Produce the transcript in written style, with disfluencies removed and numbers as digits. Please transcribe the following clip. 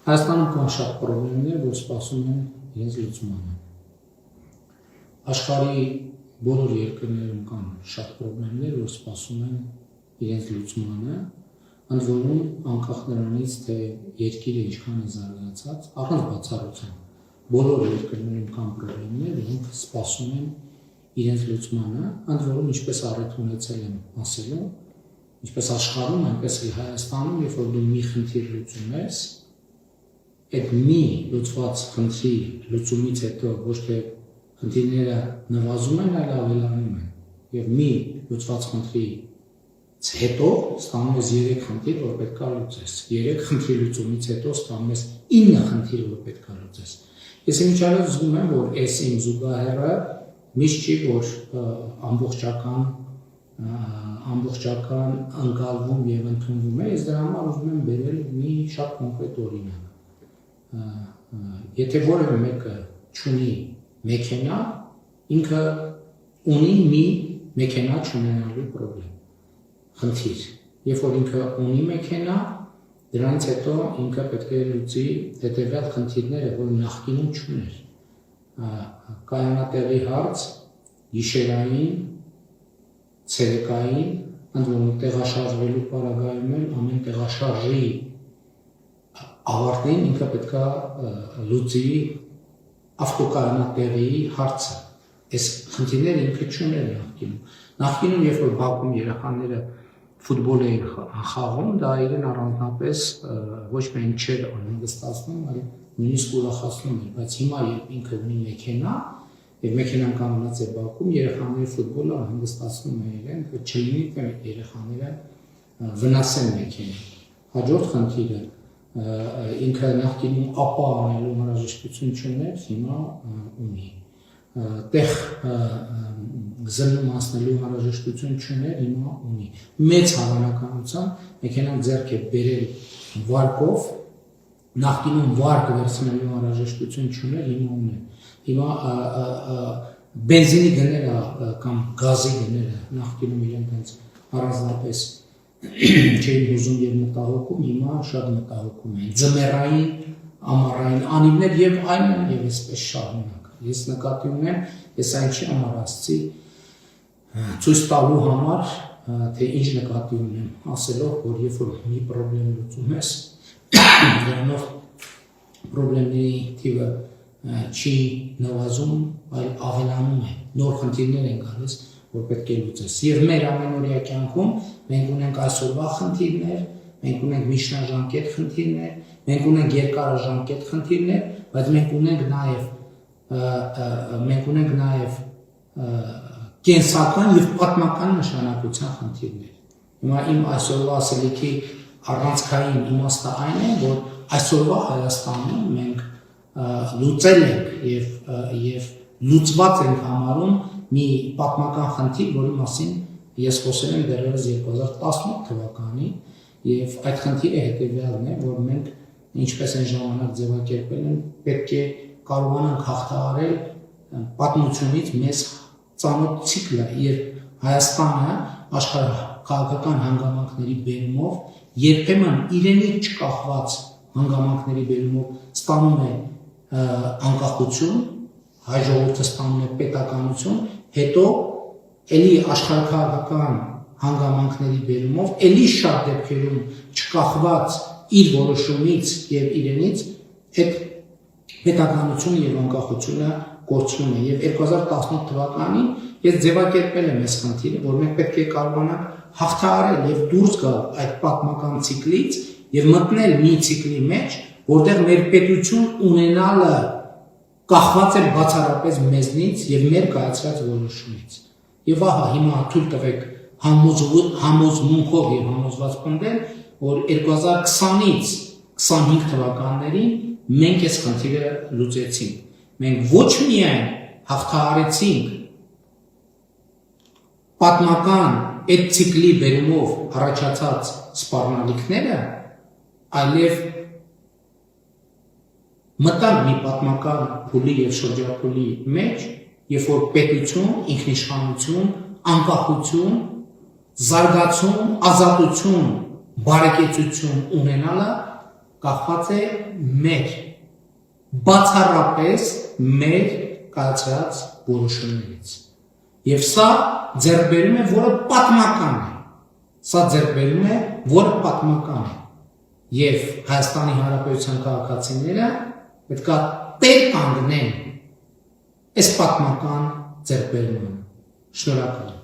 Հայաստանում կան շատ պրոբլեմներ, որ սպասում են իրենց լուծմանը։ Աշխարհի բոլոր երկրներում կան շատ պրոբլեմներ, որ սպասում են իրենց լուծմանը, ընդ որում անկախ նրանից, թե երկիրը ինչքան է զարգացած, առանց բացառության բոլոր երկրներում կան պրոբլեմներ, որոնք սպասում են իրենց լուծմանը, ընդ որում ինչպես առիթ ունեցել եմ ասելու, ինչպես աշխարհում, այնպես էլ Հայաստանում, երբ որ դու մի խնդիր լուծում ես, այդ մի լուծված խնդրի լուծումից հետո ոչ թե խնդիրները նվազում են, այլ ավելանում են, եւ մի լուծված խնդրից հետո ստանում ես 3 խնդիր, որ պետք է լուծես, 3 խնդրի լուծումից հետո ստանում ես 9 խնդիր, որ պետք է լուծես։ Ես ինչալով զգում եմ, որ այս իմ զուգահեռը միշտ չի, որ ամբողջական ընկալվում եւ ընդունվում է, ես դրա համար ուզում եմ բերել մի շատ կոնկրետ օրինակ։ Եթե որևէ մեկը չունի մեքենա, ինքը ունի մի մեքենա չունենալու պրոբլեմ, խնդիր։ Երբ որ ինքը ունի մեքենա, դրանից հետո ինքը պետք է լուծի հետևյալ խնդիրները, որ նախկինում չուներ։ Կայանատեղի հարց, գիշերային, ցերեկային, ընդ որում տեղաշարժվելու պարագայում էլ ամեն տեղաշարժի ավարտին ինքը պետք է լուծի ավտոկայանատեղի հարցը։ Այս խնդիրները ինքը չուներ նախկինում։ Նախկինում, երբ որ Բաքվում երեխաները ֆուտբոլ էին խաղում, դա իրեն առանձնապես ոչ միայն չէր անհանգստացնում, այլ նույնիսկ ուրախացնում էր, բայց հիմա երբ ինքը ունի մեքենա, եւ մեքենան կանգնած է Բաքվում, երեխաների ֆուտբոլը անհանգստացնում է իրեն, որ չլինի թե երեխաները վնասեն մեքենան։ Հաջորդ խնդիրը ինքը նախկինում ապա անելու հնարավորություն չուներ, հիմա ունի։ Տեղ զննում անցնելու հնարավորություն չուներ, հիմա ունի։ Մեծ հավանականությամբ մեքենան ձեռք է բերել վարկով, նախկինում վարկ վերցնելու հնարավորություն չուներ, հիմա ունի։ Հիմա բենզինի գները կամ գազի գները նախկինում իրենք հենց առանձնապես չէին հուզում եւ մտահոգում, հիմա շատ մտահոգում են։ Ձմեռային, ամառային անիվներ եւ այլն եւ այսպես շարունակ։ Ես նկատի ունեմ, ես այն չի համար ասացի ցույց տալու համար, թե ինչ նկատի ունեմ, ասելով, որ երբ որ մի պրոբլեմ լուծում ես, դրանով պրոբլեմների թիվը չի նվազում, այլ ավելանում է, նոր խնդիրներ են գալիս, որ պետք է լուծես։ Եվ մեր ամենօրյա կյանքում մենք ունենք այսօրվա խնդիրներ, մենք ունենք միջնաժամկետ խնդիրներ, մենք ունենք երկարաժամկետ խնդիրներ, բայց մենք ունենք նաև կենսական եւ պատմական նշանակության խնդիրներ։ Հիմա իմ այսօրվա ասելիքի առանցքային իմաստը այն է, որ այսօրվա Հայաստանում մենք լուծել ենք եւ լուծված ենք համարում մի պատմական խնդիր, որի մասին ես խոսել եմ դեռևս 2018 թվականին, եւ այդ խնդիրը հետեւյալն է, որ մենք ինչպես այն ժամանակ ձևակերպել են, պետք է կարողանանք հաղթահարել պատմությունից մեզ ծանոթ ցիկլը, երբ Հայաստանը աշխարհաքաղաքական հանգամանքների բերումով երբեմն իրենից չկախված հանգամանքների բերումով ստանում է անկախություն, հայ ժողովուրդը ստանում է պետականություն, հետո էլի աշխարհաքաղաքական հանգամանքների բերումով էլի շատ դեպքերում չկախված իր որոշումից եւ իրենից այդ պետականությունը եւ անկախությունը կորցնում է։ Եվ 2018 թվականին ես ձևակերպել եմ այս խնդիրը, որ մենք պետք է կարողանանք հաղթահարել եւ դուրս գալ այդ պատմական ցիկլից եւ մտնել մի ցիկլի մեջ, որտեղ մեր պետություն ունենալը կախված է բացառապես մեզնից եւ մեր կայացրած որոշումից։ Եվ ահա հիմա թույլ տվեք համոզմունքով եւ համոզված պնդել, որ 2020-ից 25 թվականներին մենք այս խնդիրը լուծեցինք։ Մենք ոչ միայն հաղթահարեցինք պատմական այդ ցիկլի բերումով առաջացած սպառնալիքները, այլև մտանք մի պատմական փուլի եւ շրջափուլի մեջ, երբ որ պետություն, ինքնիշխանություն, անկախություն, զարգացում, ազատություն, բարեկեցություն ունենալը կախված է մեր բացառապես մեր կայացրած որոշումներից։ Եվ սա ձեռքբերում է, որը պատմական է։ Սա ձեռքբերում է, որը պատմական է։ Եվ Հայաստանի Հանրապետության քաղաքացիները պետք է տեր կանգնեն այս պատմական ձեռքբերումը։ Շնորհակալ եմ։